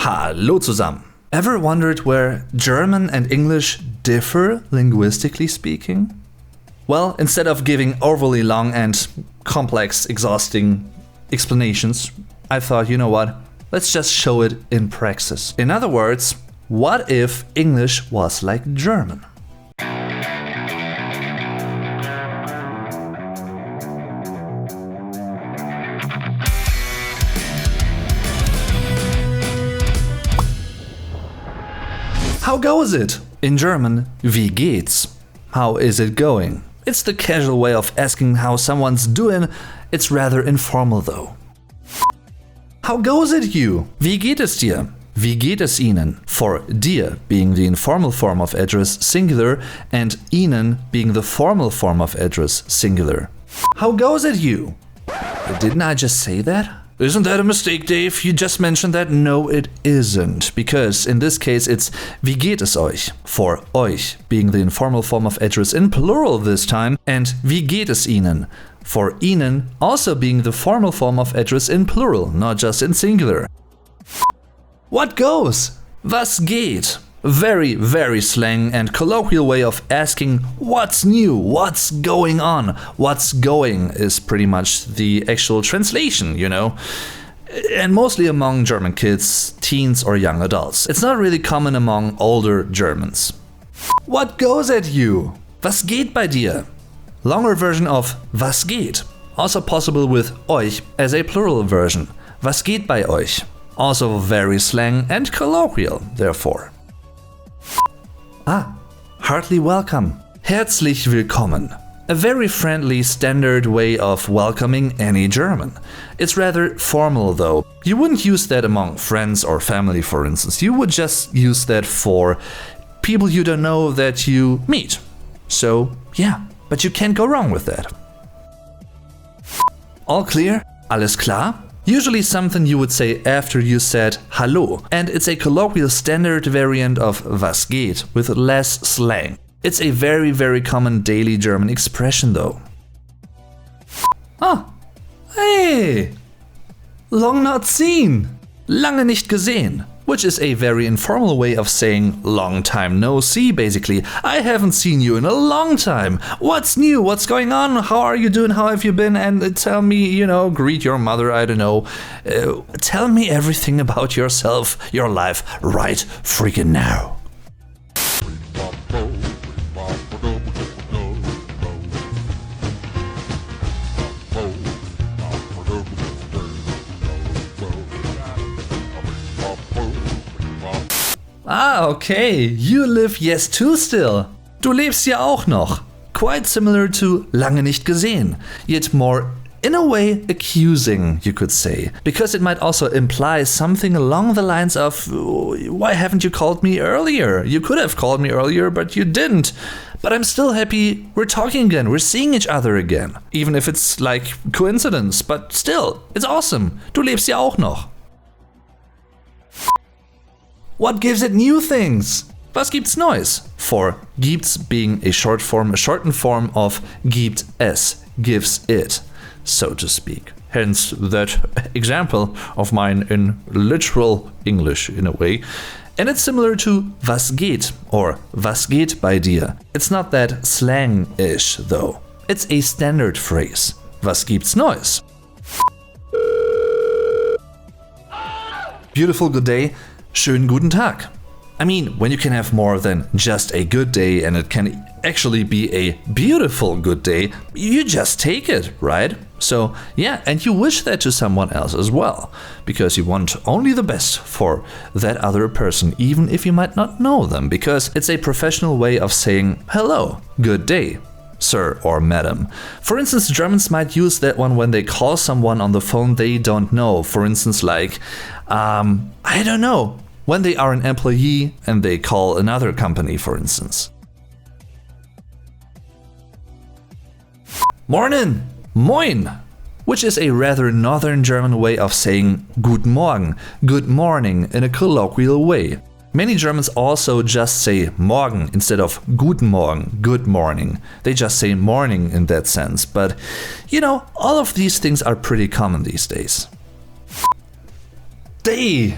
Hallo zusammen. Ever wondered where German and English differ linguistically speaking? Well, instead of giving overly long and complex, exhausting explanations, I thought, you know what? Let's just show it in praxis. In other words, what if English was like German? How goes it? In German, wie geht's? How is it going? It's the casual way of asking how someone's doing. It's rather informal though. How goes it you? Wie geht es dir? Wie geht es Ihnen? For dir being the informal form of address singular and Ihnen being the formal form of address singular. How goes it you? Didn't I just say that? Isn't that a mistake, Dave? You just mentioned that? No, it isn't. Because in this case it's wie geht es euch? For euch being the informal form of address in plural this time and wie geht es Ihnen? For Ihnen also being the formal form of address in plural, not just in singular. What goes? Was geht? Very, very slang and colloquial way of asking what's new, what's going on. What's going is pretty much the actual translation, you know. And mostly among German kids, teens or young adults. It's not really common among older Germans. What goes at you? Was geht bei dir? Longer version of was geht. Also possible with euch as a plural version. Was geht bei euch? Also very slang and colloquial, therefore. Heartily welcome. Herzlich willkommen. A very friendly standard way of welcoming any German. It's rather formal though. You wouldn't use that among friends or family, for instance. You would just use that for people you don't know that you meet. So, yeah, but you can't go wrong with that. All clear? Alles klar? Usually something you would say after you said hallo, and it's a colloquial standard variant of was geht with less slang. It's a very, very common daily German expression though. Hey! Long not seen! Lange nicht gesehen. Which is a very informal way of saying long time no see, basically. I haven't seen you in a long time. What's new? What's going on? How are you doing? How have you been? And tell me, you know, greet your mother, I don't know. Tell me everything about yourself, your life, right freaking now. Okay, you live yes too still. Du lebst ja auch noch. Quite similar to lange nicht gesehen, yet more in a way accusing, you could say, because it might also imply something along the lines of why haven't you called me earlier? You could have called me earlier, but you didn't. But I'm still happy we're talking again, we're seeing each other again. Even if it's like coincidence, but still, it's awesome. Du lebst ja auch noch. What gives it new things? Was gibt's Neues? For gibt's being a shortened form of gibt es, gives it, so to speak. Hence that example of mine in literal English in a way. And it's similar to was geht or was geht bei dir. It's not that slang-ish though. It's a standard phrase. Was gibt's Neues? Beautiful good day. Schönen guten Tag. I mean, when you can have more than just a good day and it can actually be a beautiful good day, you just take it, right? So, yeah, and you wish that to someone else as well, because you want only the best for that other person, even if you might not know them, because it's a professional way of saying, hello, good day, sir or madam. For instance, Germans might use that one when they call someone on the phone they don't know. For instance, like, I don't know, when they are an employee and they call another company, for instance. Mornin, moin, which is a rather northern German way of saying guten Morgen, good morning in a colloquial way. Many Germans also just say morgen instead of guten Morgen, good morning. They just say morning in that sense, but you know, all of these things are pretty common these days. Day.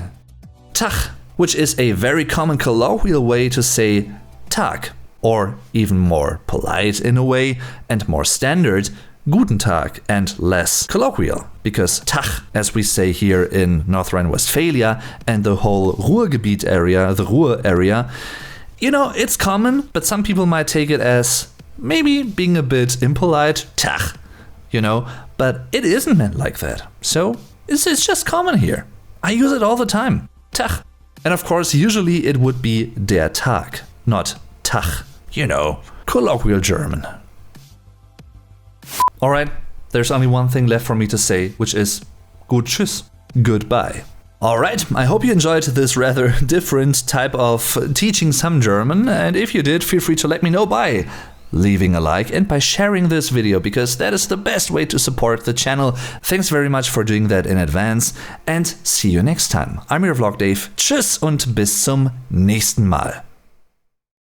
Tag, which is a very common colloquial way to say Tag, or even more polite in a way and more standard, Guten Tag, and less colloquial, because Tag, as we say here in North Rhine-Westphalia and the whole Ruhrgebiet area, the Ruhr area, you know, it's common, but some people might take it as maybe being a bit impolite, Tag, you know, but it isn't meant like that. So it's just common here. I use it all the time, Tag. And of course, usually it would be der Tag, not Tag, you know, colloquial German. Alright, there's only one thing left for me to say, which is gut tschüss, goodbye. Alright, I hope you enjoyed this rather different type of teaching some German, and if you did, feel free to let me know by leaving a like and by sharing this video, because that is the best way to support the channel. Thanks very much for doing that in advance, and see you next time. I'm your Vlog Dave, tschüss und bis zum nächsten Mal.